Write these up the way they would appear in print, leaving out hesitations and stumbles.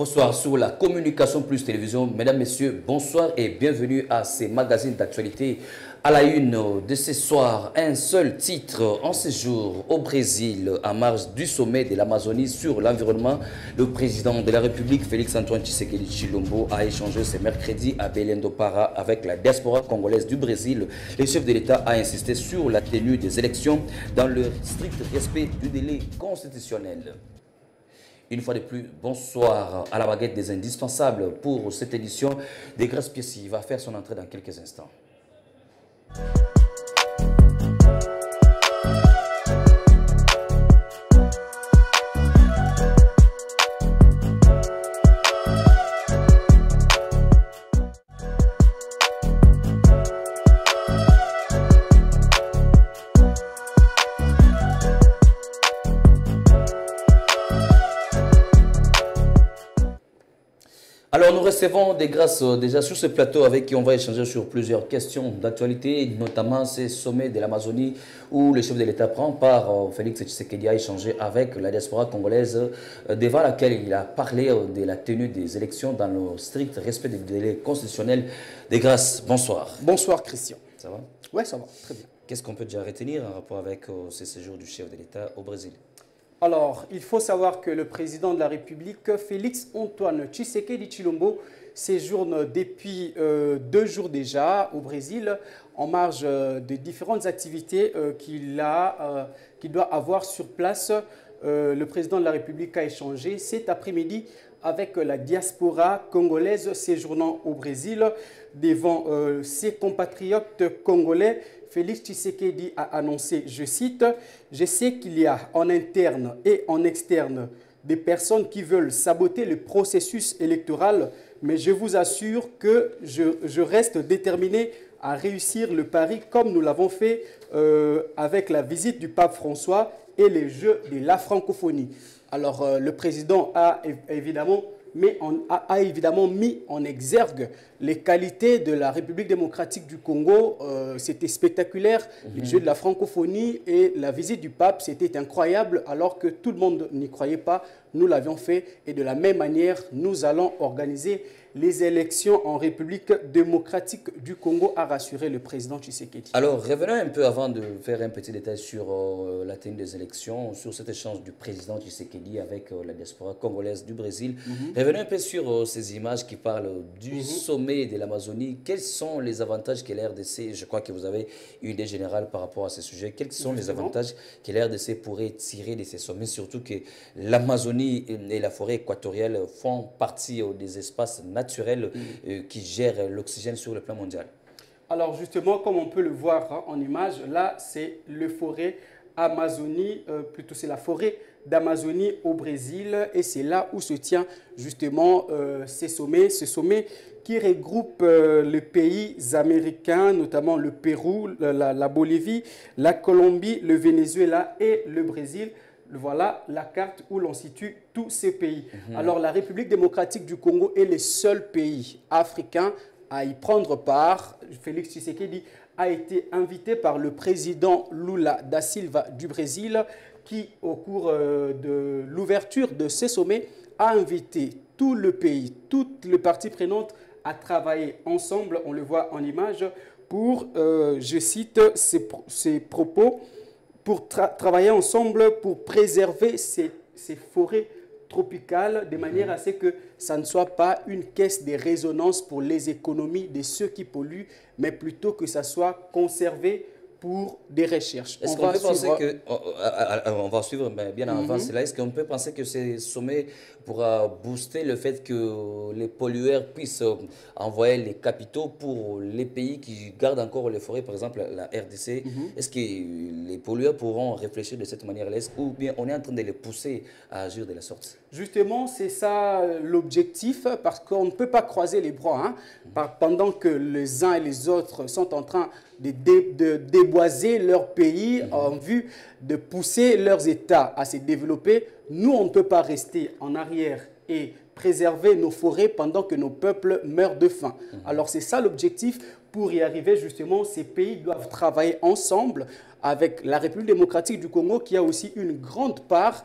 Info Soir sur la communication plus télévision. Mesdames, Messieurs, bonsoir et bienvenue à ces magazines d'actualité. À la une de ce soir, un seul titre en séjour au Brésil, en marge du sommet de l'Amazonie sur l'environnement. Le président de la République, Félix-Antoine Tshisekedi Tshilombo, a échangé ce mercredi à Belém do Pará avec la diaspora congolaise du Brésil. Le chef de l'État a insisté sur la tenue des élections dans le strict respect du délai constitutionnel. Une fois de plus, bonsoir à la baguette des indispensables pour cette édition. Desgrâces Piessi va faire son entrée dans quelques instants. Alors nous recevons Desgrâces déjà sur ce plateau avec qui on va échanger sur plusieurs questions d'actualité, notamment ces sommets de l'Amazonie où le chef de l'État prend part. Félix Tshisekedi a échangé avec la diaspora congolaise devant laquelle il a parlé de la tenue des élections dans le strict respect des délais constitutionnels. Desgrâces, bonsoir. Bonsoir Christian. Ça va? Oui, ça va, très bien. Qu'est-ce qu'on peut déjà retenir en rapport avec ce séjour du chef de l'État au Brésil? Alors, il faut savoir que le président de la République, Félix-Antoine Tshisekedi Tshilombo, séjourne depuis 2 jours déjà au Brésil en marge de différentes activités qu'il doit avoir sur place. Le président de la République a échangé cet après-midi avec la diaspora congolaise séjournant au Brésil devant ses compatriotes congolais. Félix Tshisekedi a annoncé, je cite, « Je sais qu'il y a en interne et en externe des personnes qui veulent saboter le processus électoral, mais je vous assure que je reste déterminé à réussir le pari comme nous l'avons fait avec la visite du pape François et les Jeux de la francophonie. » Alors, le président a évidemment mis en exergue les qualités de la République démocratique du Congo. C'était spectaculaire. Les Jeux de la francophonie et la visite du pape, c'était incroyable alors que tout le monde n'y croyait pas. Nous l'avions fait et de la même manière, nous allons organiser les élections en République démocratique du Congo, a rassuré le président Tshisekedi. Alors, revenons un peu avant de faire un petit détail sur la tenue des élections, sur cet échange du président Tshisekedi avec la diaspora congolaise du Brésil. Revenons un peu sur ces images qui parlent du sommet de l'Amazonie. Quels sont les avantages que l'RDC, je crois que vous avez une idée générale par rapport à ce sujet, quels sont les avantages que l'RDC pourrait tirer de ces sommets, surtout que l'Amazonie et la forêt équatoriale font partie des espaces naturels qui gèrent l'oxygène sur le plan mondial? Alors justement, comme on peut le voir en image, là c'est le forêt Amazonie, plutôt c'est la forêt d'Amazonie au Brésil et c'est là où se tient justement ce sommet qui regroupe les pays américains, notamment le Pérou, la Bolivie, la Colombie, le Venezuela et le Brésil. Voilà la carte où l'on situe tous ces pays. Alors la République démocratique du Congo est le seul pays africain à y prendre part. Félix Tshisekedi a été invité par le président Lula da Silva du Brésil qui, au cours de l'ouverture de ce sommet, a invité tout le pays, toutes les parties prenantes à travailler ensemble, on le voit en image, pour, je cite ses propos, pour travailler ensemble pour préserver ces forêts tropicales de manière à ce que ça ne soit pas une caisse de résonance pour les économies de ceux qui polluent, mais plutôt que ça soit conservé pour des recherches. Est-ce qu'on peut penser que, on va suivre bien avant cela, est-ce qu'on peut penser que ce sommet pourra booster le fait que les pollueurs puissent envoyer les capitaux pour les pays qui gardent encore les forêts, par exemple la RDC? Est-ce que les pollueurs pourront réfléchir de cette manière-là ou bien on est en train de les pousser à agir de la sorte? Justement, c'est ça l'objectif, parce qu'on ne peut pas croiser les bras pendant que les uns et les autres sont en train de déboiser leur pays en vue de pousser leurs États à se développer. Nous, on ne peut pas rester en arrière et préserver nos forêts pendant que nos peuples meurent de faim. Alors c'est ça l'objectif. Pour y arriver, justement, ces pays doivent travailler ensemble avec la République démocratique du Congo qui a aussi une grande part.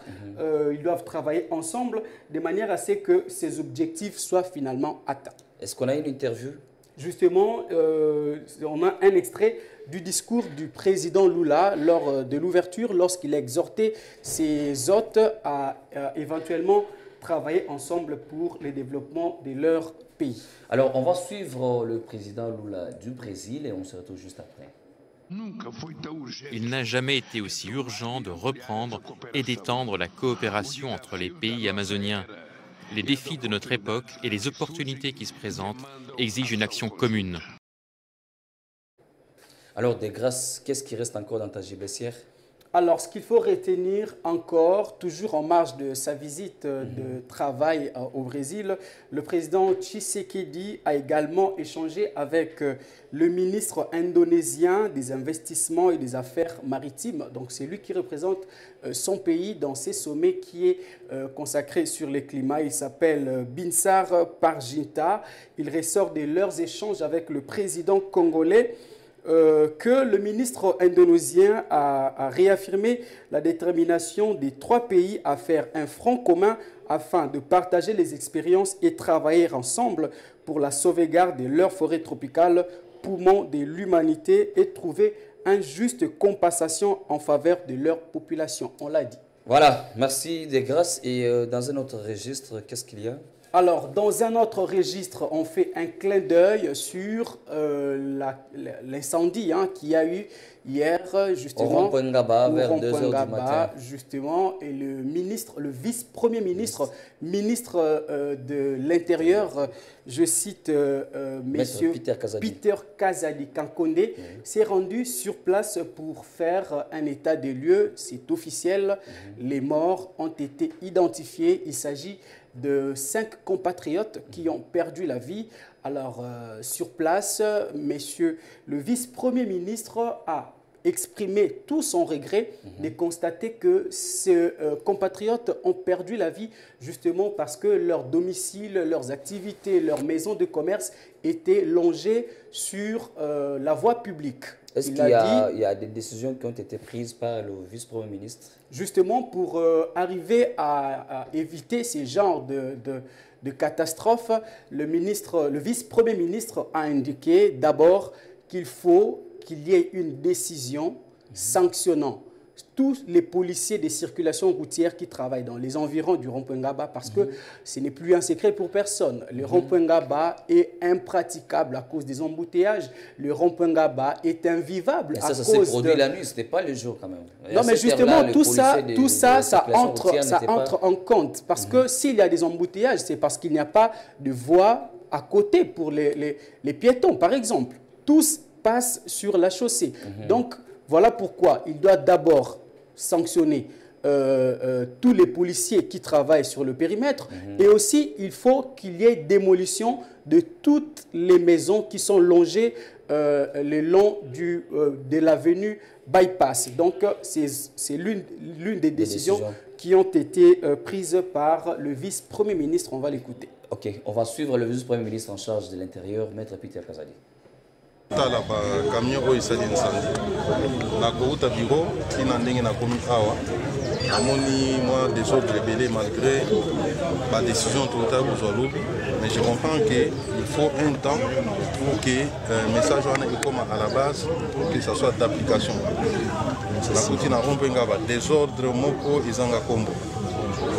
Ils doivent travailler ensemble de manière à ce que ces objectifs soient finalement atteints. Est-ce qu'on a une interview? Justement, on a un extrait du discours du président Lula lors de l'ouverture, lorsqu'il a exhorté ses hôtes à éventuellement travailler ensemble pour le développement de leur pays. Alors, on va suivre le président Lula du Brésil et on se retrouve juste après. Il n'a jamais été aussi urgent de reprendre et d'étendre la coopération entre les pays amazoniens. Les défis de notre époque et les opportunités qui se présentent exigent une action commune. Alors, de grâce, qu'est-ce qui reste encore dans ta gibecière? Alors, ce qu'il faut retenir encore, toujours en marge de sa visite de travail au Brésil, le président Tshisekedi a également échangé avec le ministre indonésien des investissements et des affaires maritimes. Donc, c'est lui qui représente son pays dans ces sommets qui est consacré sur le climat. Il s'appelle Binsar Parjinta. Il ressort de leurs échanges avec le président congolais que le ministre indonésien a réaffirmé la détermination des trois pays à faire un front commun afin de partager les expériences et travailler ensemble pour la sauvegarde de leurs forêts tropicales, poumons de l'humanité, et trouver une juste compensation en faveur de leur population. On l'a dit. Voilà, merci de grâce. Et dans un autre registre, qu'est-ce qu'il y a? Alors, dans un autre registre, on fait un clin d'œil sur l'incendie qu'il y a eu hier, justement, au rond-point Ngaba, vers 2 h du matin. Justement, et le vice-premier ministre, ministre de l'Intérieur, je cite Monsieur Peter Kazadi Kankonde, s'est rendu sur place pour faire un état des lieux. C'est officiel, les morts ont été identifiés. Il s'agit de 5 compatriotes qui ont perdu la vie. Alors, sur place, messieurs, le vice-premier ministre a exprimé tout son regret de constater que ces compatriotes ont perdu la vie justement parce que leur domicile, leurs activités, leurs maisons de commerce étaient longées sur la voie publique. Est-ce qu'il y a des décisions qui ont été prises par le vice-premier ministre? Justement, pour arriver à éviter ces genres de catastrophes, le vice-premier ministre a indiqué d'abord qu'il faut qu'il y ait une décision sanctionnant tous les policiers des circulations routières qui travaillent dans les environs du rond-point Ngaba, parce que ce n'est plus un secret pour personne. Le rond-point Ngaba est impraticable à cause des embouteillages. Le rond-point Ngaba est invivable à cause de... Ça s'est produit la nuit, ce n'était pas le jour quand même. Non, mais justement, tout ça entre en compte. Parce que s'il y a des embouteillages, c'est parce qu'il n'y a pas de voie à côté pour les piétons, par exemple. Tous passent sur la chaussée. Donc, voilà pourquoi il doit d'abord sanctionner tous les policiers qui travaillent sur le périmètre. Et aussi, il faut qu'il y ait démolition de toutes les maisons qui sont longées le long de l'avenue Bypass. Donc, c'est l'une des décisions qui ont été prises par le vice-premier ministre. On va l'écouter. Ok, on va suivre le vice-premier ministre en charge de l'Intérieur, Maître Peter Kazadi. tala ba camion oyo esali incendie na kouta bureau tina ndenge na komi awa amoni moi désordre ebele malgré ba décision totale kozwa lobi, mais je comprends que il faut un temps pour que message wana ekoma à la base pour que ça soit d'application. Na kuti na rond-point Ngaba désordre moko ezanga kombo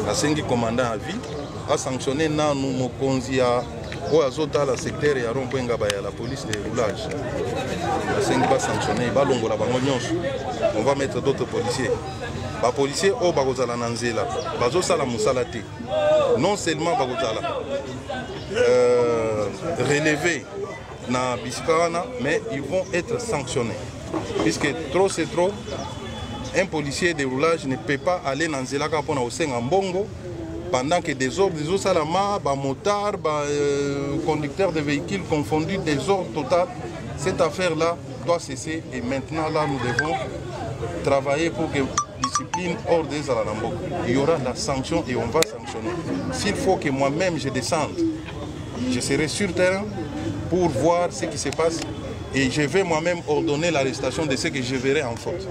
asengi commandant à vie a sanctionné nanu mokonzi ya oyo azotala secteur ya rond-point Ngaba ya la police de roulage. Asengi ba sanctionné balongola bango nyonso. On va mettre d'autres policiers. Ba policiers o bakozala na nzela bazosala musala te. Non seulement bakozala relevés na bisikana, mais ils vont être sanctionnés. Puisque trop c'est trop, un policier de roulage ne peut pas aller dans nzela ka pona osenga mbongo pendant que des ordres, des salama, des motards, des conducteurs de véhicules confondus, des ordres total. Cette affaire-là doit cesser et maintenant là nous devons travailler pour que discipline hors des Alalambok. Il y aura la sanction et on va sanctionner. S'il faut que moi-même je descende, je serai sur terrain pour voir ce qui se passe et je vais moi-même ordonner l'arrestation de ceux que je verrai en faute.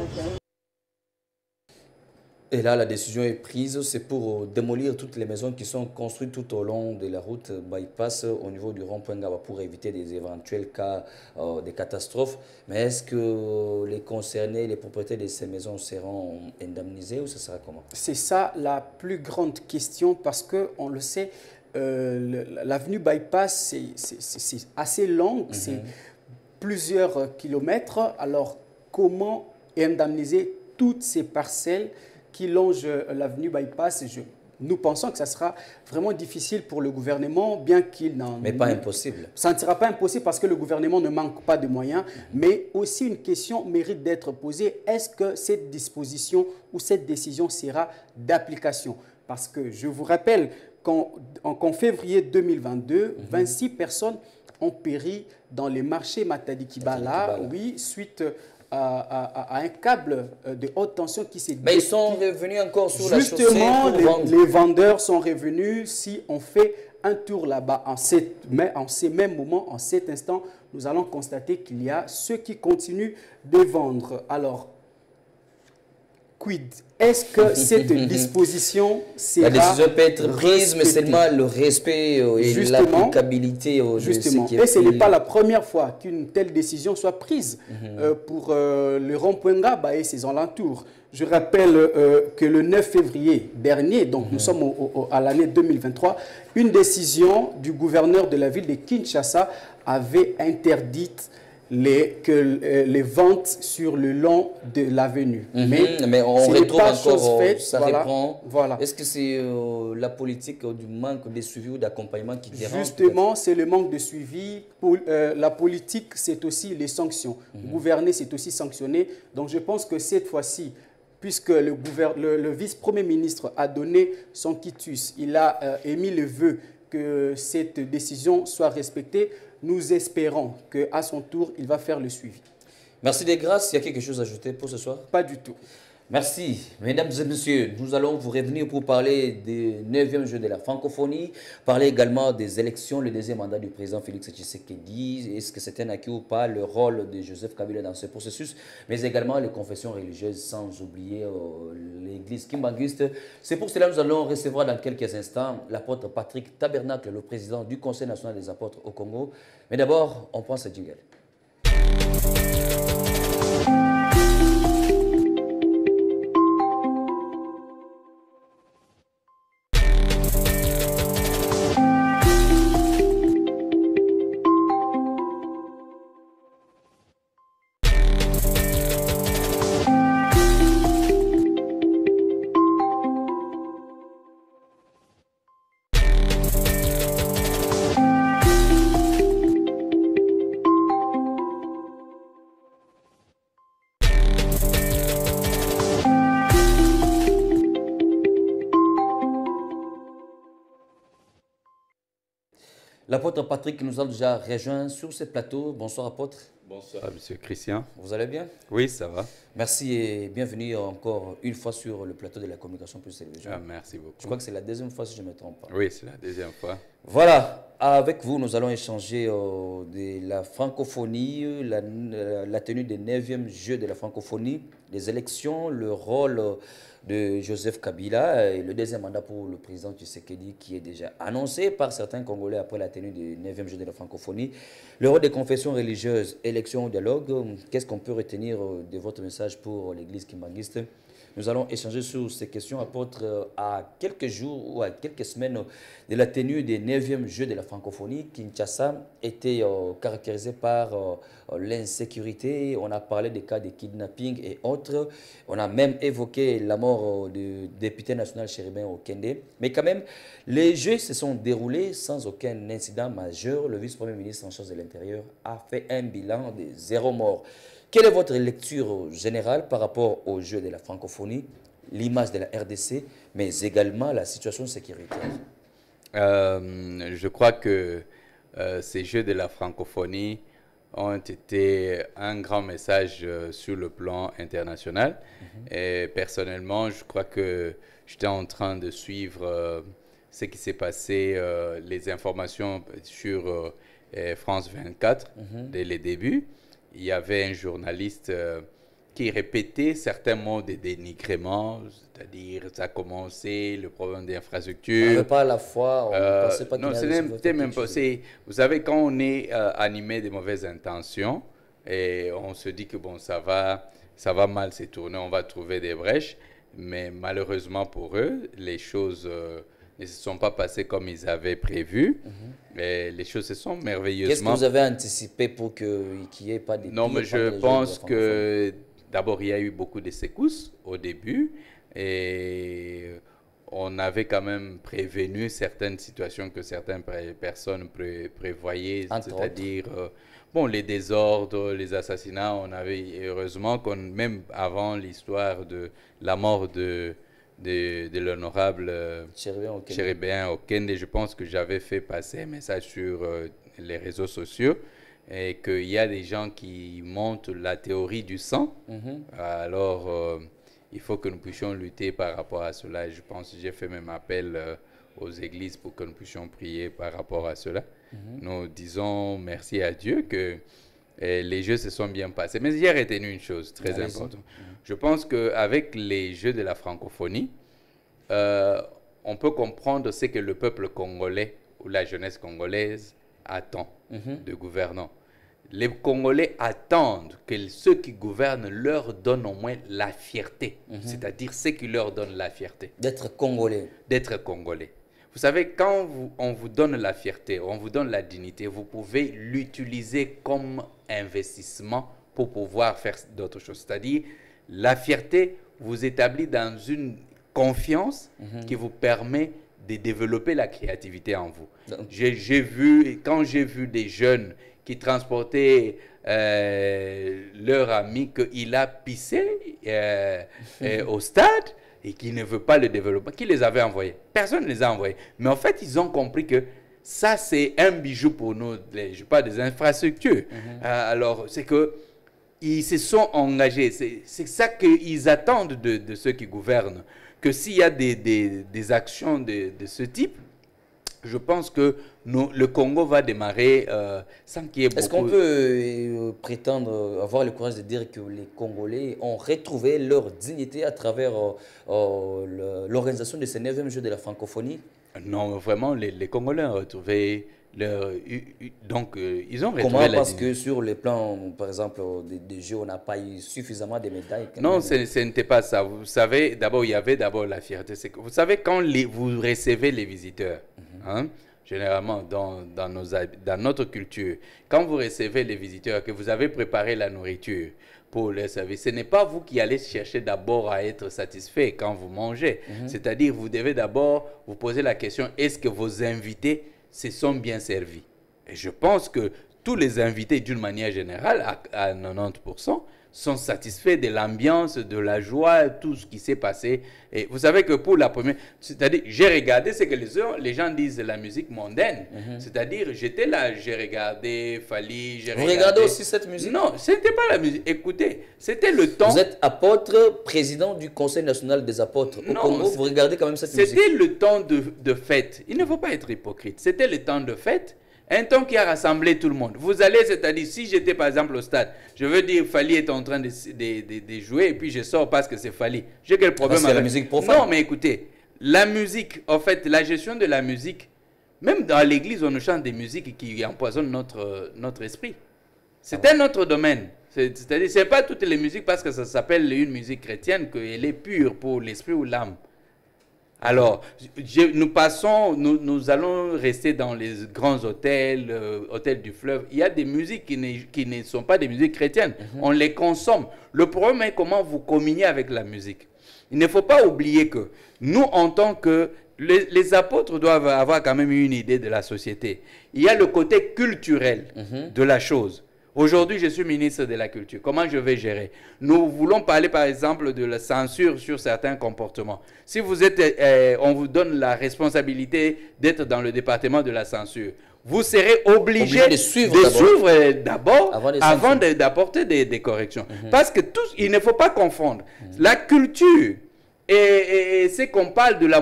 Et là, la décision est prise, c'est pour démolir toutes les maisons qui sont construites tout au long de la route bypass au niveau du rond-point Gaba pour éviter des éventuels cas de catastrophes. Mais est-ce que les concernés, les propriétaires de ces maisons seront indemnisés ou ce sera comment? C'est ça la plus grande question parce qu'on le sait, l'avenue bypass, c'est assez long, c'est plusieurs kilomètres. Alors, comment indemniser toutes ces parcelles qui longe l'avenue bypass? Nous pensons que ça sera vraiment difficile pour le gouvernement, bien qu'il n'en... Mais pas impossible. Ça ne sera pas impossible parce que le gouvernement ne manque pas de moyens, mais aussi une question mérite d'être posée. Est-ce que cette disposition ou cette décision sera d'application? Parce que je vous rappelle qu'en février 2022, 26 personnes ont péri dans les marchés Matadi-Kibala, oui, suite à un câble de haute tension qui s'est... Mais ils sont revenus encore sur la chaussée. Justement, les vendeurs sont revenus. Si on fait un tour là-bas en ces mêmes moments, en cet instant, nous allons constater qu'il y a ceux qui continuent de vendre. Alors, quid? Est-ce que cette disposition sera... La décision peut être prise, mais seulement le respect et l'applicabilité de ce qui est... Et ce n'est pas la première fois qu'une telle décision soit prise pour le rond-point Gaba et ses alentours. Je rappelle que le 9 février dernier, donc nous sommes à l'année 2023, une décision du gouverneur de la ville de Kinshasa avait interdit les ventes sur le long de l'avenue. Mais on retrouve encore, ça voilà, reprend. Voilà. Est-ce que c'est la politique du manque de suivi ou d'accompagnement qui dérange? Justement, c'est le manque de suivi. La politique, c'est aussi les sanctions. Gouverner, c'est aussi sanctionner. Donc je pense que cette fois-ci, puisque le vice-premier ministre a donné son quitus, il a émis le vœu que cette décision soit respectée. Nous espérons qu'à son tour, il va faire le suivi. Merci des grâces. Il y a quelque chose à ajouter pour ce soir? Pas du tout. Merci. Mesdames et messieurs, nous allons vous revenir pour parler des 9e Jeux de la francophonie, parler également des élections, le deuxième mandat du président Félix Tshisekedi, est-ce que c'est un acquis ou pas, le rôle de Joseph Kabila dans ce processus, mais également les confessions religieuses, sans oublier l'église kimbanguiste. C'est pour cela que nous allons recevoir dans quelques instants l'apôtre Patrick Tabernacle, le président du Conseil national des apôtres au Congo. Mais d'abord, on prend ce jingle. L'apôtre Patrick nous a déjà rejoint sur ce plateau. Bonsoir apôtre. Bonsoir monsieur Christian. Vous allez bien? Oui, ça va. Merci et bienvenue encore une fois sur le plateau de la Communication Plus Télévision. Merci beaucoup. Je crois que c'est la deuxième fois si je ne me trompe pas. Oui, c'est la deuxième fois. Voilà, avec vous nous allons échanger de la francophonie, la tenue des 9e Jeux de la francophonie, les élections, le rôle de Joseph Kabila et le deuxième mandat pour le président Tshisekedi qui est déjà annoncé par certains Congolais après la tenue des 9e Jeux de la francophonie. Le rôle des confessions religieuses, élections ou dialogue, qu'est-ce qu'on peut retenir de votre message pour l'église kimbanguiste? Nous allons échanger sur ces questions, apôtre, à quelques jours ou à quelques semaines de la tenue des 9e Jeux de la francophonie. Kinshasa était caractérisé par l'insécurité. On a parlé des cas de kidnapping et autres. On a même évoqué la mort du député national chérubin au Kende. Mais quand même, les Jeux se sont déroulés sans aucun incident majeur. Le vice-premier ministre en charge de l'Intérieur a fait un bilan de 0 mort. Quelle est votre lecture générale par rapport aux Jeux de la francophonie, l'image de la RDC, mais également la situation sécuritaire? Je crois que ces Jeux de la francophonie ont été un grand message sur le plan international. Et personnellement, je crois que j'étais en train de suivre ce qui s'est passé, les informations sur France 24 dès les débuts. Il y avait un journaliste qui répétait certains mots de dénigrement, c'est-à-dire ça a commencé, le problème d'infrastructure. On ne pas à la fois, on ne pensait pas qu'il y non, avait même pas. Vous savez, quand on est animé de mauvaises intentions, et on se dit que bon, ça va mal se tourner, on va trouver des brèches, mais malheureusement pour eux, les choses ne se sont pas passées comme ils avaient prévu. Mais les choses se sont merveilleusement... Qu'est-ce que vous avez anticipé pour qu'il n'y ait pas de... Non, mais je pense que d'abord, il y a eu beaucoup de secousses au début et on avait quand même prévenu certaines situations que certaines personnes prévoyaient, c'est-à-dire bon, les désordres, les assassinats. On avait heureusement, même avant l'histoire de la mort de l'honorable Chéribéen Okende, je pense que j'avais fait passer un message sur les réseaux sociaux et qu'il y a des gens qui montent la théorie du sang. Alors, il faut que nous puissions lutter par rapport à cela. Et je pense que j'ai fait même appel aux églises pour que nous puissions prier par rapport à cela. Nous disons merci à Dieu que les Jeux se sont bien passés. Mais j'ai retenu une chose très importante. Je pense qu'avec les Jeux de la francophonie, on peut comprendre ce que le peuple congolais ou la jeunesse congolaise attend de gouvernants. Les Congolais attendent que ceux qui gouvernent leur donnent au moins la fierté. C'est-à-dire ce qui leur donne la fierté. D'être Congolais. D'être Congolais. Vous savez, quand on vous donne la fierté, on vous donne la dignité, vous pouvez l'utiliser comme investissement pour pouvoir faire d'autres choses. C'est-à-dire, la fierté vous établit dans une confiance qui vous permet de développer la créativité en vous. Quand j'ai vu des jeunes qui transportaient leur ami, qu'il a pissé au stade et qui ne veut pas le développer, qui les avait envoyés? Personne ne les a envoyés. Mais en fait, ils ont compris que ça, c'est un bijou pour nous, je parle des infrastructures. Alors, c'est qu'ils se sont engagés. C'est ça qu'ils attendent de ceux qui gouvernent. Que s'il y a des actions de ce type, je pense que le Congo va démarrer sans qu'il y ait beaucoup... Est-ce qu'on peut prétendre, avoir le courage de dire que les Congolais ont retrouvé leur dignité à travers l'organisation de ces 9e Jeux de la francophonie? Non, vraiment, les Congolais ont retrouvé leur... Donc, ils ont retrouvé Comment? la Parce dignité. que sur le plan, par exemple, des Jeux, on n'a pas eu suffisamment de médailles. Non, ce n'était pas ça. Vous savez, d'abord, il y avait d'abord la fierté. Vous savez, quand vous recevez les visiteurs, généralement dans notre culture, quand vous recevez les visiteurs, que vous avez préparé la nourriture pour les servir, ce n'est pas vous qui allez chercher d'abord à être satisfait quand vous mangez. C'est-à-dire, vous devez d'abord vous poser la question, est-ce que vos invités se sont bien servis? Et je pense que tous les invités, d'une manière générale, à 90%, sont satisfaits de l'ambiance, de la joie, tout ce qui s'est passé. Et vous savez que pour la première... C'est-à-dire, j'ai regardé ce que les gens disent de la musique mondaine. C'est-à-dire, j'étais là, j'ai regardé Fally, j'ai regardé... Vous regardez aussi cette musique? Non, ce n'était pas la musique. Écoutez, c'était le temps... Vous êtes apôtre, président du Conseil national des apôtres au Congo, vous regardez quand même cette musique? C'était le temps de fête. Il ne faut pas être hypocrite. C'était le temps de fête. Un temps qui a rassemblé tout le monde. Vous allez, c'est-à-dire, si j'étais par exemple au stade, je veux dire, Fally est en train de jouer et puis je sors parce que c'est Fally. J'ai quel problème avec la musique profane? Non, mais écoutez, la musique, en fait, la gestion de la musique, même dans l'église, on nous chante des musiques qui empoisonnent notre esprit. C'est un autre domaine. C'est-à-dire, ce n'est pas toutes les musiques parce que ça s'appelle une musique chrétienne qu'elle est pure pour l'esprit ou l'âme. Alors, nous allons rester dans les grands hôtels, hôtels du fleuve. Il y a des musiques qui ne sont pas des musiques chrétiennes. On les consomme. Le problème est comment vous communiez avec la musique. Il ne faut pas oublier que nous, en tant que... Les apôtres doivent avoir quand même une idée de la société. Il y a le côté culturel de la chose. Aujourd'hui, je suis ministre de la Culture. Comment je vais gérer? Nous voulons parler, par exemple, de la censure sur certains comportements. Si vous êtes, on vous donne la responsabilité d'être dans le département de la censure. vous serez obligé de suivre d'abord avant d'apporter des corrections. Parce que il ne faut pas confondre la culture et c'est qu'on parle de la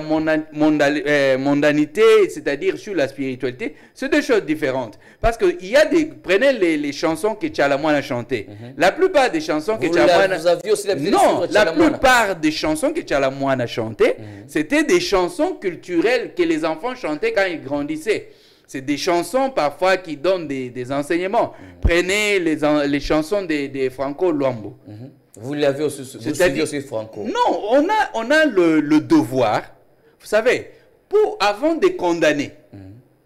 mondanité, c'est-à-dire sur la spiritualité, c'est deux choses différentes. Parce qu'il y a prenez les chansons que Tchalamouane a chantées. La plupart des chansons que Tchalamouane a... Vous aviez aussi la plupart des chansons que Tchalamouane a chantées, c'était des chansons culturelles que les enfants chantaient quand ils grandissaient. C'est des chansons parfois qui donnent des enseignements. Prenez les chansons des Franco Luambo. Vous l'avez aussi, vous suivez aussi Franco. Non, on a le devoir, vous savez, avant de condamner,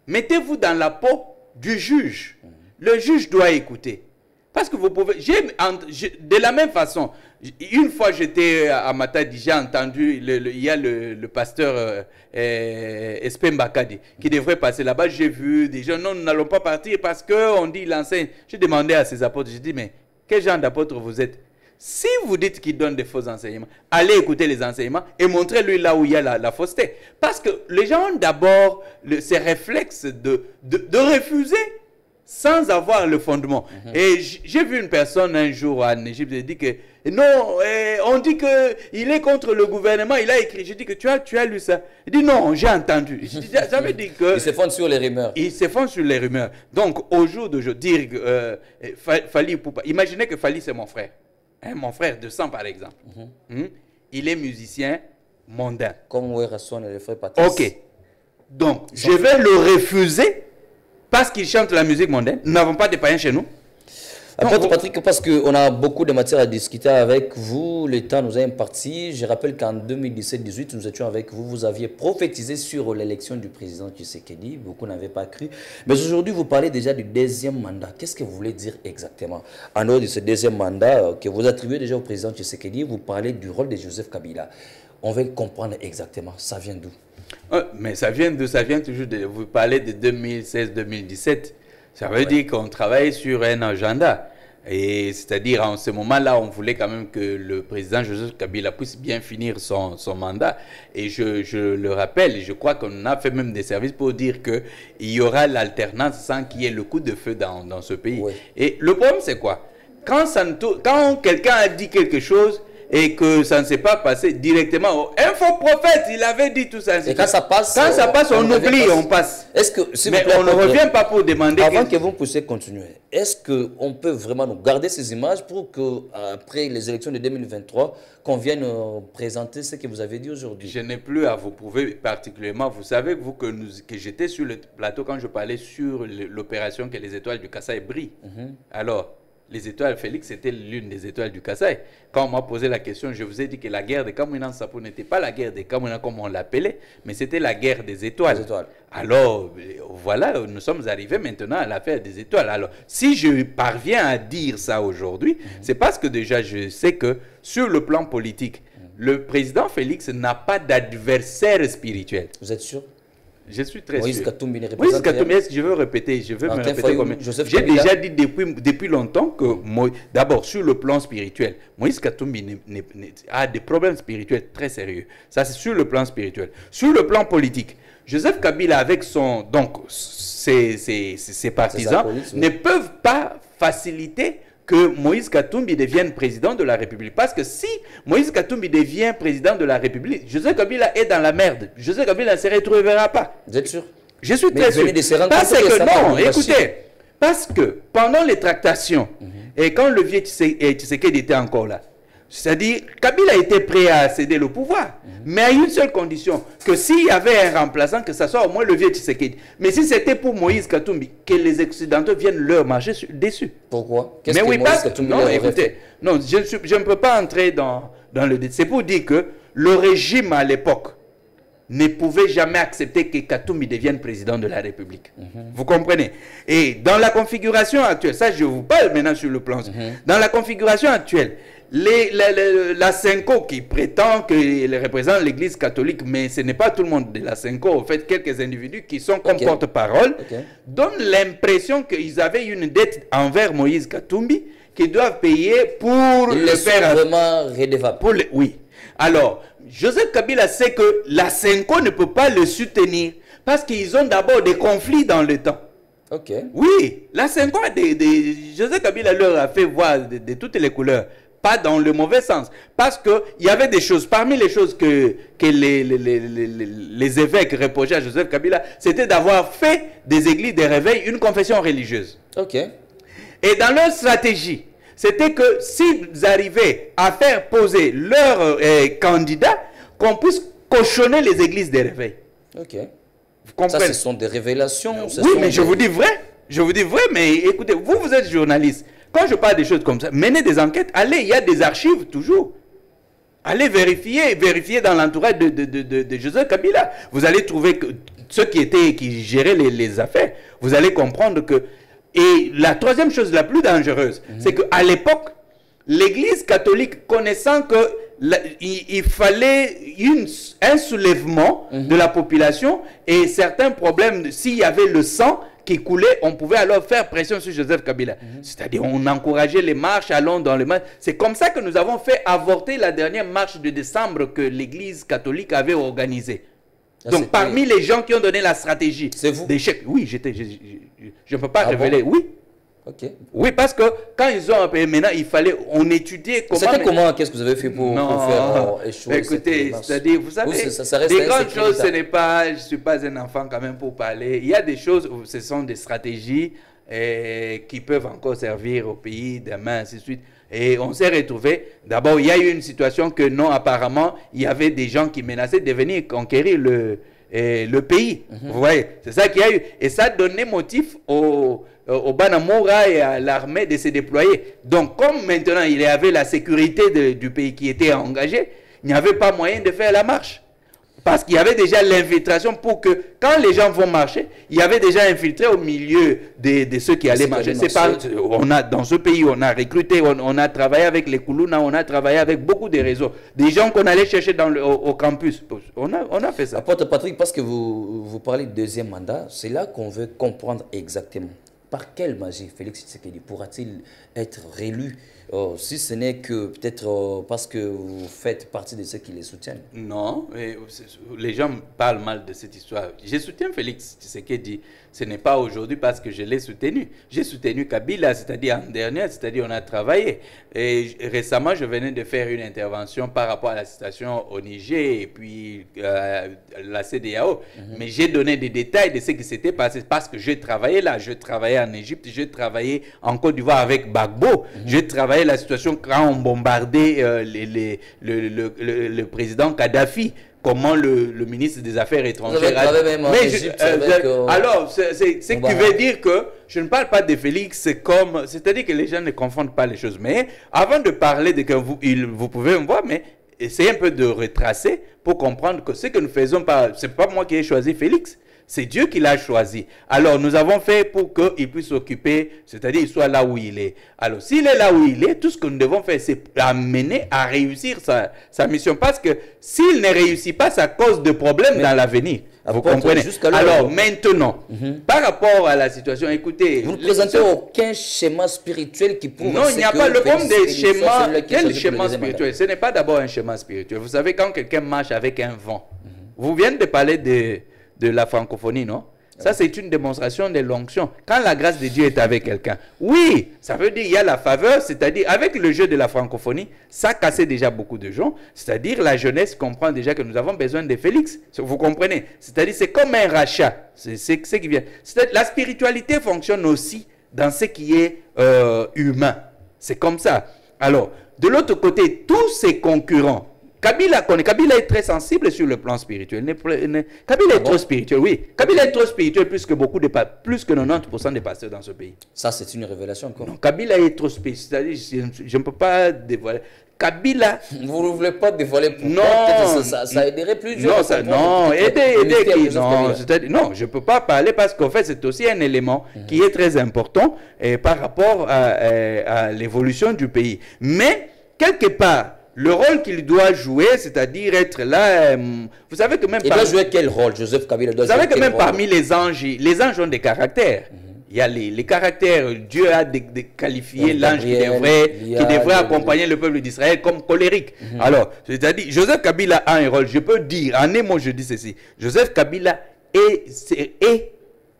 mettez-vous dans la peau du juge. Le juge doit écouter. Parce que vous pouvez... de la même façon, une fois j'étais à Matadi, j'ai entendu, il y a le pasteur Espen Bakadi qui devrait passer là-bas. J'ai vu des gens, non, nous n'allons pas partir parce qu'on dit il enseigne. J'ai demandé à ses apôtres, j'ai dit, mais quel genre d'apôtre vous êtes? Si vous dites qu'il donne des faux enseignements, allez écouter les enseignements et montrez-lui là où il y a la fausseté. Parce que les gens ont d'abord ces réflexes de refuser sans avoir le fondement. Et j'ai vu une personne un jour en Égypte qui dit que non, on dit qu'il est contre le gouvernement, il a écrit. Je dis que tu as lu ça. Il dit non, j'ai entendu. J'avais dit que... Il se fonde sur les rumeurs. Il se fonde sur les rumeurs. Donc au jour d'aujourd'hui, dire Fally Ipupa, imaginez que Fally c'est mon frère. Mon frère de sang, par exemple. Il est musicien mondain. Comme Werrason et le frère Patrice. Ok. Donc, je vais le refuser parce qu'il chante la musique mondaine. Nous n'avons pas de païens chez nous. Apôtre Patrick, parce qu'on a beaucoup de matières à discuter avec vous, le temps nous est imparti. Je rappelle qu'en 2017-18, nous étions avec vous. Vous aviez prophétisé sur l'élection du président Tshisekedi. Beaucoup n'avaient pas cru. Mais aujourd'hui, vous parlez déjà du deuxième mandat. Qu'est-ce que vous voulez dire exactement? En dehors de ce deuxième mandat que vous attribuez déjà au président Tshisekedi, vous parlez du rôle de Joseph Kabila. On veut comprendre exactement. Ça vient d'où? Mais ça vient toujours de... Vous parlez de 2016-2017. Ça veut dire qu'on travaille sur un agenda. Et c'est-à-dire, en ce moment-là, on voulait quand même que le président Joseph Kabila puisse bien finir son mandat. Et je le rappelle, et je crois qu'on a fait même des services pour dire qu'il y aura l'alternance sans qu'il y ait le coup de feu dans ce pays. Oui. Et le problème, c'est quoi? Quand quelqu'un a dit quelque chose et que ça ne s'est pas passé directement, un faux prophète, il avait dit tout ça. Et quand ça passe, on oublie, on passe. Est-ce que, mais on ne revient pas pour demander... Avant que vous puissiez continuer, est-ce qu'on peut vraiment nous garder ces images pour qu'après les élections de 2023, qu'on vienne présenter ce que vous avez dit aujourd'hui? Je n'ai plus à vous prouver particulièrement. Vous savez, vous, que j'étais sur le plateau quand je parlais sur l'opération que les étoiles du Kasaï brillent. Alors, les étoiles, Félix, c'était l'une des étoiles du Kasaï. Quand on m'a posé la question, je vous ai dit que la guerre de Kamouina Nsapou n'était pas la guerre de Kamouina comme on l'appelait, mais c'était la guerre des étoiles. Alors, voilà, nous sommes arrivés maintenant à l'affaire des étoiles. Alors, si je parviens à dire ça aujourd'hui, c'est parce que déjà, je sais que sur le plan politique, le président Félix n'a pas d'adversaire spirituel. Vous êtes sûr? Je suis très Moïse sûr. Katumbi ne représente Moïse Katumbi, je veux répéter, je veux me répéter comme... J'ai déjà dit depuis longtemps que, d'abord, sur le plan spirituel, Moïse Katumbi a des problèmes spirituels très sérieux. Ça, c'est sur le plan spirituel. Sur le plan politique, Joseph Kabila, avec ses partisans, ne peuvent pas faciliter que Moïse Katumbi devienne président de la République. Parce que si Moïse Katumbi devient président de la République, Joseph Kabila est dans la merde. Joseph Kabila ne se retrouvera pas. Vous êtes sûr? Je suis très sûr. Parce que non, écoutez, parce que pendant les tractations, et quand le vieux Tshisekedi était encore là, c'est-à-dire, Kabila était prêt à céder le pouvoir, mais à une seule condition, que s'il y avait un remplaçant, que ce soit au moins le vieux Tshisekedi. Mais si c'était pour Moïse Katumbi, que les Occidentaux viennent leur marcher dessus. Pourquoi? Mais oui, parce que, non, écoutez, non, je ne peux pas entrer dans le détail. C'est pour dire que le régime à l'époque ne pouvait jamais accepter que Katumbi devienne président de la République. Vous comprenez? Et dans la configuration actuelle, ça je vous parle maintenant sur le plan, dans la configuration actuelle, la Senko qui prétend qu'il représente l'Église catholique, mais ce n'est pas tout le monde de la Senko, en fait, quelques individus qui sont comme porte-parole, donnent l'impression qu'ils avaient une dette envers Moïse Katumbi, qu'ils doivent payer pour le faire... vraiment redevable. Oui. Alors, Joseph Kabila sait que la Senko ne peut pas le soutenir parce qu'ils ont d'abord des conflits dans le temps. Ok. Oui, la 5 ans, Joseph Kabila leur a fait voir de toutes les couleurs. Pas dans le mauvais sens. Parce qu'il y avait des choses, parmi les choses que les évêques reprochaient à Joseph Kabila, c'était d'avoir fait des églises de réveil une confession religieuse. Ok. Et dans leur stratégie, c'était que s'ils arrivaient à faire poser leurs candidats, qu'on puisse cochonner les églises de réveil. Ok. Vous comprenez? Ça, ce sont des révélations. Oui, mais je vous dis vrai. Je vous dis vrai, mais écoutez, vous êtes journaliste. Quand je parle des choses comme ça, menez des enquêtes, allez, il y a des archives toujours. Allez vérifier dans l'entourage de Joseph Kabila. Vous allez trouver que ceux qui géraient les affaires, vous allez comprendre que... Et la troisième chose la plus dangereuse, c'est qu'à l'époque, l'Église catholique, connaissant que il fallait un soulèvement de la population et certains problèmes, s'il y avait le sang qui coulait, on pouvait alors faire pression sur Joseph Kabila. C'est-à-dire, on encourageait les marches, allons dans les marches. C'est comme ça que nous avons fait avorter la dernière marche de décembre que l'Église catholique avait organisée. Donc, parmi les gens qui ont donné la stratégie d'échec, oui, je ne peux pas révéler, oui. Ok. Oui, parce que quand ils ont appelé, maintenant, on étudiait comment... C'était comment? Qu'est-ce que vous avez fait pour faire échouer? Écoutez, c'est-à-dire, vous savez, des grandes choses, ce n'est pas... Je ne suis pas un enfant quand même pour parler. Il y a des choses, ce sont des stratégies qui peuvent encore servir au pays demain, ainsi de suite. Et on s'est retrouvé, d'abord, il y a eu une situation que non, apparemment, il y avait des gens qui menaçaient de venir conquérir le pays. Vous voyez, c'est ça qu'il y a eu. Et ça donnait motif au Banamoura et à l'armée de se déployer. Donc, comme maintenant, il y avait la sécurité du pays qui était engagée, il n'y avait pas moyen de faire la marche. Parce qu'il y avait déjà l'infiltration pour que, quand les gens vont marcher, il y avait déjà infiltré au milieu de ceux qui allaient marcher. Dans ce pays, on a recruté, on a travaillé avec les Koulouna, on a travaillé avec beaucoup de réseaux. Des gens qu'on allait chercher au campus. On a fait ça. Apôtre Patrick, parce que vous parlez de deuxième mandat, c'est là qu'on veut comprendre exactement. Par quelle magie Félix Tshisekedi pourra-t-il être réélu si ce n'est que peut-être parce que vous faites partie de ceux qui les soutiennent? Non, les gens parlent mal de cette histoire. Je soutiens Félix Tshisekedi. Ce n'est pas aujourd'hui parce que je l'ai soutenu. J'ai soutenu Kabila, c'est-à-dire en dernier, c'est-à-dire on a travaillé. Et récemment, je venais de faire une intervention par rapport à la situation au Niger et puis la CEDEAO. Mais j'ai donné des détails de ce qui s'était passé parce que j'ai travaillé là. Je travaillais en Égypte, j'ai travaillé en Côte d'Ivoire avec Gbagbo. J'ai travaillé la situation quand on bombardait le président Kadhafi. Comment le ministre des Affaires étrangères... Alors, ce qui veut dire que je ne parle pas de Félix, c'est-à-dire que les gens ne confondent pas les choses. Mais avant de parler de que vous pouvez me voir, mais essayez un peu de retracer pour comprendre que ce que nous faisons, ce n'est pas moi qui ai choisi Félix. C'est Dieu qui l'a choisi. Alors, nous avons fait pour qu'il puisse s'occuper, c'est-à-dire qu'il soit là où il est. Alors, s'il est là où il est, tout ce que nous devons faire, c'est l'amener à réussir sa mission. Parce que s'il ne réussit pas, ça cause de problèmes dans l'avenir. Vous comprenez? Alors, maintenant, par rapport à la situation, écoutez... Vous ne présentez aucun schéma spirituel qui prouve... Non, il n'y a pas le problème des schémas. Quel schéma spirituel? Ce n'est pas d'abord un schéma spirituel. Vous savez, quand quelqu'un marche avec un vent, vous venez de parler de la francophonie, non? Ça, c'est une démonstration de l'onction. Quand la grâce de Dieu est avec quelqu'un, oui, ça veut dire qu'il y a la faveur, c'est-à-dire avec le jeu de la francophonie, ça cassait déjà beaucoup de gens. C'est-à-dire la jeunesse comprend déjà que nous avons besoin de Félix. Vous comprenez? C'est-à-dire c'est comme un rachat. C'est ce qui vient. La spiritualité fonctionne aussi dans ce qui est humain. C'est comme ça. Alors, de l'autre côté, tous ses concurrents, Kabila est très sensible sur le plan spirituel. Kabila est trop spirituel, oui. Kabila est trop spirituel plus que 90% des pasteurs dans ce pays. Ça, c'est une révélation encore. Non, Kabila est trop spirituel. Je ne peux pas dévoiler. Kabila... Vous ne voulez pas dévoiler pourquoi? Non. Ça aiderait plus de gens. Non, aider qui... Non, je ne peux pas parler parce qu'en fait, c'est aussi un élément qui est très important par rapport à l'évolution du pays. Mais, quelque part, le rôle qu'il doit jouer, c'est-à-dire être là, vous savez que même... Il doit jouer quel rôle, Joseph Kabila doit jouer? Vous savez que même parmi les anges ont des caractères. Il y a les caractères. Dieu a qualifié l'ange qui devrait accompagner le peuple d'Israël comme colérique. Alors, c'est-à-dire, Joseph Kabila a un rôle. Je peux dire, en un mot, je dis ceci. Joseph Kabila est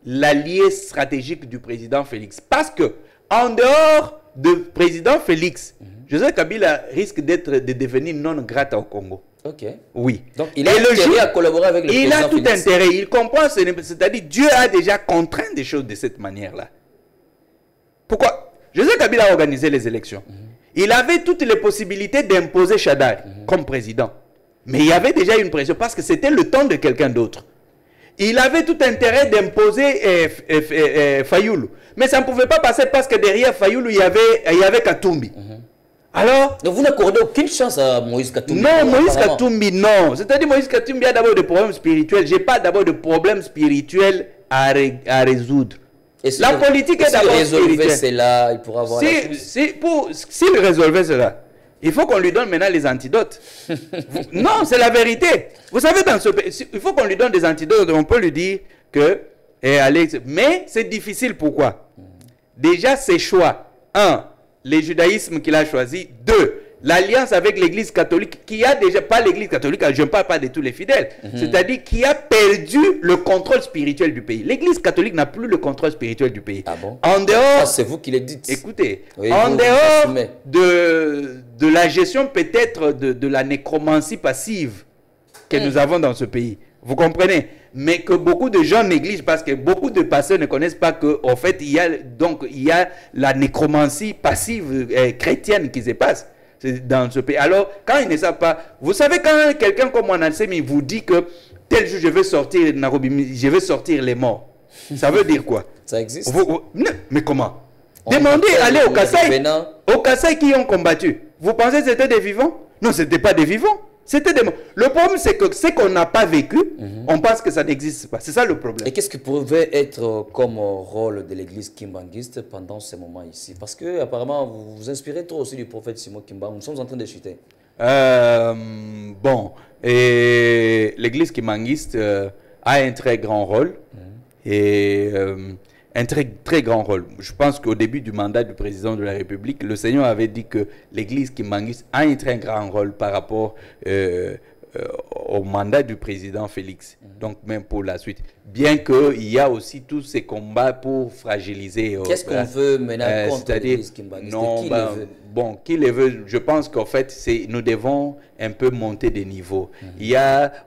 l'allié stratégique du président Félix. Parce que, en dehors du président Félix, Joseph Kabila risque de devenir non grata au Congo. Ok. Oui. Donc, il a intérêt à collaborer avec le président Il a tout Félix. intérêt. Il comprend, c'est-à-dire Dieu a déjà contraint des choses de cette manière-là. Pourquoi? Joseph Kabila a organisé les élections. Il avait toutes les possibilités d'imposer Chadar comme président. Mais il y avait déjà une pression parce que c'était le temps de quelqu'un d'autre. Il avait tout intérêt d'imposer Fayoulou. Mais ça ne pouvait pas passer parce que derrière Fayoulou, il y avait Katumbi. Alors, donc vous n'accordez aucune chance à Moïse Katumbi? Non, Moïse Katumbi, non. C'est-à-dire Moïse Katumbi a d'abord des problèmes spirituels. Je n'ai pas d'abord de problèmes spirituels à résoudre. La politique est d'abord spirituelle. Cela, il pourra avoir S'il résolvait cela, il faut qu'on lui donne maintenant les antidotes. Non, c'est la vérité. Vous savez, dans ce pays, il faut qu'on lui donne des antidotes. On peut lui dire que... mais c'est difficile. Pourquoi? Déjà, ses choix. 1. Le judaïsme qu'il a choisi. 2. L'alliance avec l'église catholique qui a déjà, pas l'église catholique, je ne parle pas de tous les fidèles, c'est-à-dire qui a perdu le contrôle spirituel du pays. L'église catholique n'a plus le contrôle spirituel du pays. Ah bon? En dehors... c'est vous qui le dites. Écoutez, oui, en dehors de la gestion peut-être de la nécromancie passive que nous avons dans ce pays, vous comprenez? Mais que beaucoup de gens négligent parce que beaucoup de pasteurs ne connaissent pas qu'en fait, il y a la nécromancie passive chrétienne qui se passe dans ce pays. Alors, quand ils ne savent pas, vous savez, quand quelqu'un comme Mwanansemi vous dit que tel jour je vais sortir Nairobi, je vais sortir les morts, ça veut dire quoi? Ça existe. Mais comment? Demandez, allez au Kasaï. Au Kasaï qui ont combattu. Vous pensez que c'était des vivants? Non, ce n'était pas des vivants. C'était des morts. Le problème, c'est que ce qu'on n'a pas vécu, on pense que ça n'existe pas. C'est ça le problème. Et qu'est-ce qui pouvait être comme rôle de l'église kimbanguiste pendant ces moments ici? Parce que apparemment, vous vous inspirez trop aussi du prophète Simon Kimbangu. Nous sommes en train de chuter. Bon, l'église kimbanguiste a un très grand rôle. Et un très grand rôle. Je pense qu'au début du mandat du président de la République, le Seigneur avait dit que l'église kimbanguiste a un très grand rôle par rapport au mandat du président Félix. Donc même pour la suite. Bien qu'il y a aussi tous ces combats pour fragiliser... Qu'est-ce qu'on veut maintenant contre l'église kimbanguiste? Non, bon, qui les veut? Je pense qu'en fait, nous devons un peu monter des niveaux.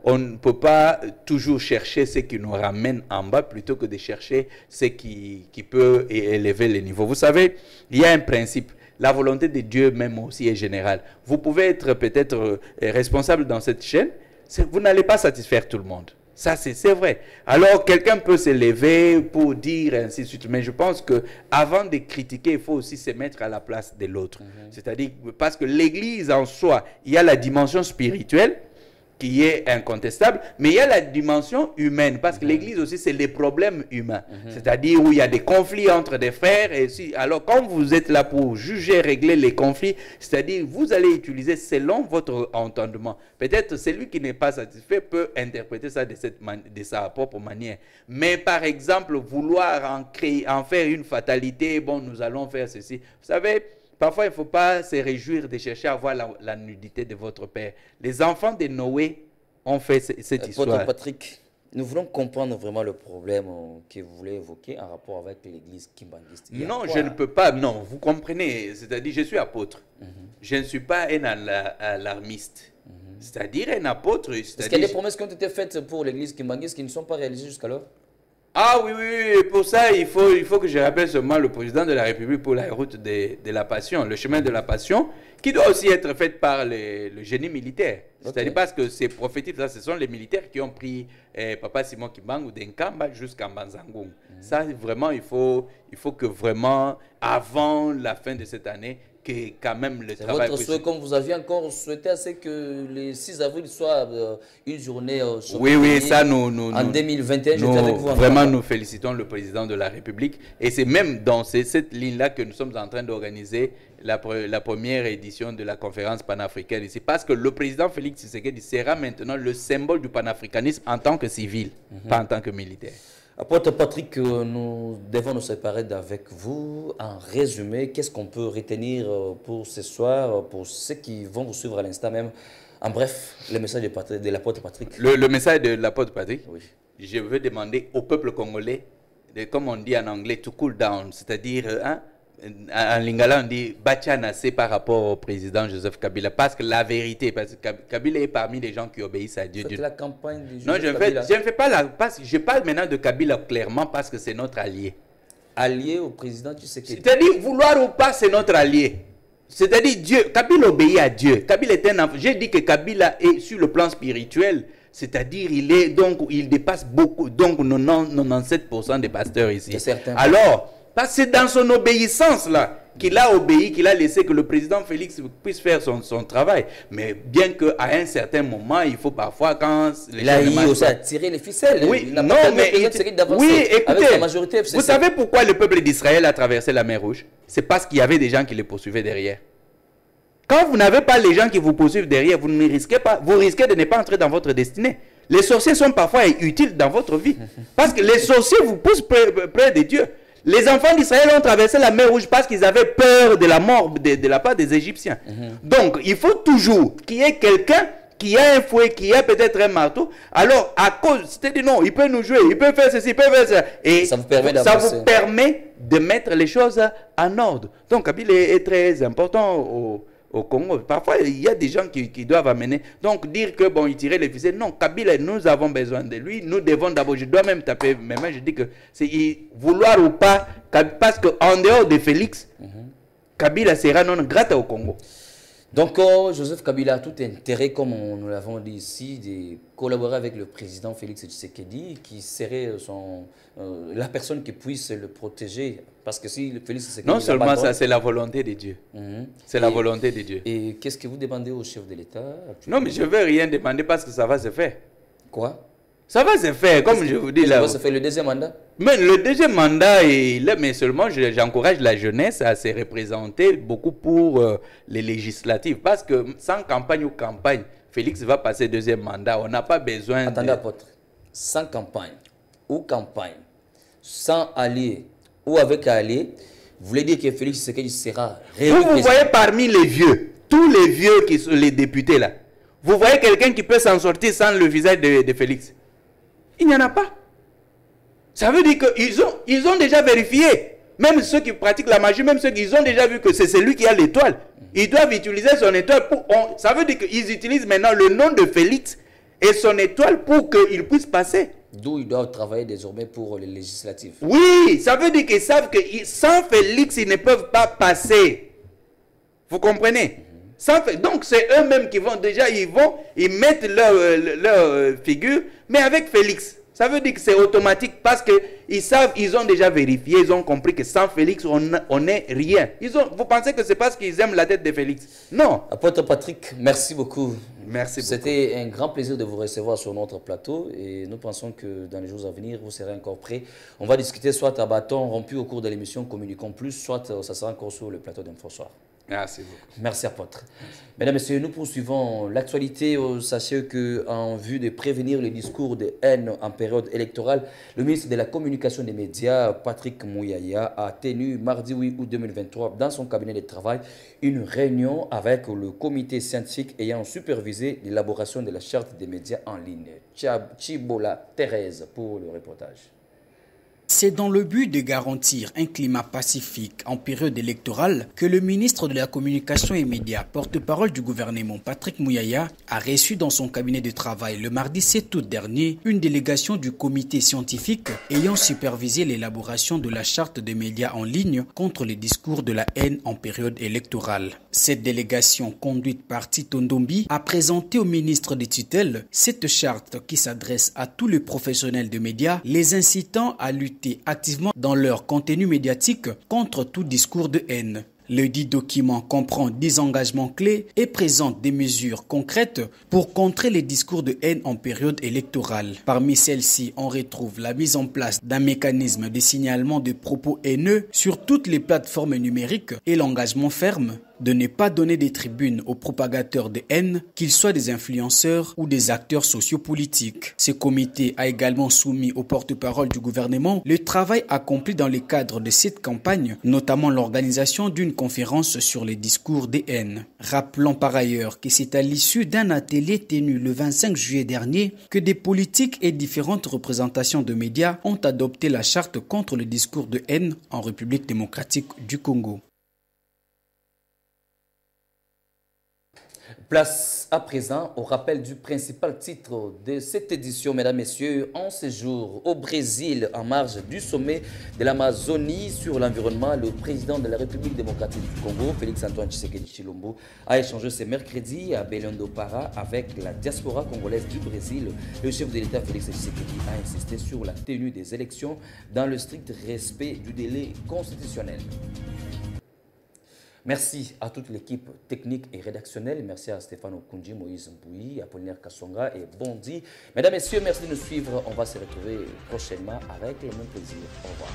On ne peut pas toujours chercher ce qui nous ramène en bas plutôt que de chercher ce qui peut élever les niveaux. Vous savez, il y a un principe. La volonté de Dieu même aussi est générale. Vous pouvez être peut-être responsable dans cette chaîne, vous n'allez pas satisfaire tout le monde. Ça, c'est vrai. Alors, quelqu'un peut se lever pour dire ainsi de suite. Mais je pense qu'avant de critiquer, il faut aussi se mettre à la place de l'autre. C'est-à-dire, parce que l'Église en soi, il y a la dimension spirituelle qui est incontestable, mais il y a la dimension humaine, parce que l'Église aussi, c'est les problèmes humains. C'est-à-dire où il y a des conflits entre des frères. Alors, quand vous êtes là pour juger, régler les conflits, c'est-à-dire vous allez utiliser selon votre entendement. Peut-être celui qui n'est pas satisfait peut interpréter ça de sa propre manière. Mais par exemple, vouloir en faire une fatalité, bon, nous allons faire ceci. Vous savez, parfois, il ne faut pas se réjouir de chercher à voir la nudité de votre père. Les enfants de Noé ont fait cette histoire. Votre Patrick, nous voulons comprendre vraiment le problème que vous voulez évoquer en rapport avec l'église kimbanguiste. Non, je ne peux pas. Non, vous comprenez. C'est-à-dire, je suis apôtre. Je ne suis pas un alarmiste. C'est-à-dire un apôtre. Est-ce qu'il y a des promesses qui ont été faites pour l'église kimbanguiste qui ne sont pas réalisées jusqu'alors? Ah oui, pour ça, il faut que je rappelle seulement le président de la République pour la route de la passion, le chemin de la passion, qui doit aussi être fait par le génie militaire. C'est-à-dire parce que c'est prophétique, ça, ce sont les militaires qui ont pris Papa Simon Kimbangu d'Enkamba jusqu'à Mbanzangoum. Ça, vraiment, il faut que vraiment, avant la fin de cette année, que quand même le travail... C'est votre souhait, comme vous aviez encore souhaité, c'est que le 6 avril soit une journée... oui, ça nous... En 2021, j'étais avec vous. Vraiment, nous félicitons le président de la République. Et c'est même dans cette ligne-là que nous sommes en train d'organiser la première édition de la conférence panafricaine ici. Parce que le président Félix Tshisekedi sera maintenant le symbole du panafricanisme en tant que civil, pas en tant que militaire. Apôtre Patrick, nous devons nous séparer d'avec vous. En résumé, qu'est-ce qu'on peut retenir pour ce soir, pour ceux qui vont vous suivre à l'instant même? En bref, le message de l'apôtre Patrick. Le message de l'apôtre Patrick? Oui. Je veux demander au peuple congolais comme on dit en anglais, to cool down, c'est-à-dire, en lingala on dit Bachanase par rapport au président Joseph Kabila, parce que la vérité, parce que Kabila est parmi les gens qui obéissent à Dieu. C'est la campagne du Non, je ne fais pas parce que je parle maintenant de Kabila clairement parce que c'est notre allié. Allié au président, tu sais que... C'est-à-dire, vouloir ou pas, c'est notre allié. C'est-à-dire, Dieu, Kabila obéit à Dieu. Kabila est un enfant. J'ai dit que Kabila est sur le plan spirituel. C'est-à-dire, il dépasse beaucoup, donc 97% des pasteurs ici. Alors, parce que c'est dans son obéissance là qu'il a obéi, qu'il a laissé que le président Félix puisse faire son travail. Mais bien qu'à un certain moment, il faut parfois quand... Il a aussi à tirer les ficelles. Oui, il non, mais... Oui, écoutez, avec la majorité FCC. Vous savez pourquoi le peuple d'Israël a traversé la mer Rouge? C'est parce qu'il y avait des gens qui les poursuivaient derrière. Quand vous n'avez pas les gens qui vous poursuivent derrière, vous ne risquez pas, vous risquez de ne pas entrer dans votre destinée. Les sorciers sont parfois utiles dans votre vie. Parce que les sorciers vous poussent près de Dieu. Les enfants d'Israël ont traversé la mer Rouge parce qu'ils avaient peur de la mort de la part des Égyptiens. Donc, il faut toujours qu'il y ait quelqu'un qui a un fouet, qui a peut-être un marteau. Alors, à cause, c'est-à-dire non, il peut nous jouer, il peut faire ceci, il peut faire ça. Et ça vous permet de mettre les choses en ordre. Donc, Kabila est très important au Congo. Parfois, il y a des gens qui doivent amener. Donc, dire que, bon, il tirait les ficelles. Non, Kabila, nous avons besoin de lui. Nous devons d'abord, je dois même taper mes mains, je dis que c'est vouloir ou pas, parce qu'en dehors de Félix, Kabila sera non grata au Congo. Donc, Joseph Kabila a tout intérêt, comme nous l'avons dit ici, de collaborer avec le président Félix Tshisekedi, qui serait la personne qui puisse le protéger. Parce que si Félix Tshisekedi... Non seulement ça, c'est la volonté de Dieu. C'est la volonté de Dieu. Et qu'est-ce que vous demandez au chef de l'État? Non, mais je ne veux rien demander parce que ça va se faire. Quoi? Ça va se faire, comme je vous dis là. Ça va se faire le deuxième mandat? Mais le deuxième mandat, mais seulement j'encourage la jeunesse à se représenter beaucoup pour les législatives. Parce que sans campagne ou campagne, Félix va passer deuxième mandat. On n'a pas besoin Attendez, apôtre. Sans campagne ou campagne, sans allié ou avec allié, vous voulez dire que Félix Tshisekedi sera réélu? Vous voyez parmi les vieux, tous les vieux qui sont les députés là, vous voyez quelqu'un qui peut s'en sortir sans le visage de Félix? Il n'y en a pas. Ça veut dire qu'ils ont déjà vérifié. Même ceux qui pratiquent la magie, même ceux qui ont déjà vu que c'est celui qui a l'étoile. Ils doivent utiliser son étoile pour... ça veut dire qu'ils utilisent maintenant le nom de Félix et son étoile pour qu'il puisse passer. D'où ils doivent travailler désormais pour les législatives. Oui, ça veut dire qu'ils savent que sans Félix, ils ne peuvent pas passer. Vous comprenez? Donc c'est eux-mêmes qui vont déjà, ils mettent leur figure, mais avec Félix. Ça veut dire que c'est automatique parce qu'ils savent, ils ont déjà vérifié, ils ont compris que sans Félix, on n'est rien. Vous pensez que c'est parce qu'ils aiment la tête de Félix? Non. Apôtre Patrick, merci beaucoup. Merci beaucoup. C'était un grand plaisir de vous recevoir sur notre plateau et nous pensons que dans les jours à venir, vous serez encore prêts. On va discuter soit à bâton rompu au cours de l'émission Communiquons Plus, soit ça sera encore sur le plateau d'Infosoir. Merci beaucoup. Merci, apôtre. Mesdames et messieurs, nous poursuivons l'actualité. Sachez qu'en vue de prévenir les discours de haine en période électorale, le ministre de la Communication des médias, Patrick Mouyaya, a tenu mardi 8 août 2023 dans son cabinet de travail une réunion avec le comité scientifique ayant supervisé l'élaboration de la charte des médias en ligne. Chibola Thérèse pour le reportage. C'est dans le but de garantir un climat pacifique en période électorale que le ministre de la Communication et Médias, porte-parole du gouvernement Patrick Mouyaya, a reçu dans son cabinet de travail le mardi 7 août dernier une délégation du comité scientifique ayant supervisé l'élaboration de la charte des médias en ligne contre les discours de la haine en période électorale. Cette délégation, conduite par Tito Ndombi, a présenté au ministre des tutelles cette charte qui s'adresse à tous les professionnels de médias, les incitant à lutter activement dans leur contenu médiatique contre tout discours de haine. Le dit document comprend 10 engagements clés et présente des mesures concrètes pour contrer les discours de haine en période électorale. Parmi celles-ci, on retrouve la mise en place d'un mécanisme de signalement de propos haineux sur toutes les plateformes numériques et l'engagement ferme de ne pas donner des tribunes aux propagateurs de haine, qu'ils soient des influenceurs ou des acteurs sociopolitiques. Ce comité a également soumis au porte-parole du gouvernement le travail accompli dans le cadre de cette campagne, notamment l'organisation d'une conférence sur les discours de haine. Rappelons par ailleurs que c'est à l'issue d'un atelier tenu le 25 juillet dernier que des politiques et différentes représentations de médias ont adopté la charte contre le discours de haine en République démocratique du Congo. Place à présent au rappel du principal titre de cette édition, mesdames, messieurs, en séjour au Brésil en marge du sommet de l'Amazonie sur l'environnement. Le président de la République démocratique du Congo, Félix-Antoine Tshisekedi Tshilombo, a échangé ce mercredi à Belém do Pará avec la diaspora congolaise du Brésil. Le chef de l'État, Félix Tshisekedi, a insisté sur la tenue des élections dans le strict respect du délai constitutionnel. Merci à toute l'équipe technique et rédactionnelle. Merci à Stéphane Okunji, Moïse Mbouyi, Apollinaire Kassonga et Bondi. Mesdames, Messieurs, merci de nous suivre. On va se retrouver prochainement avec le même plaisir. Au revoir.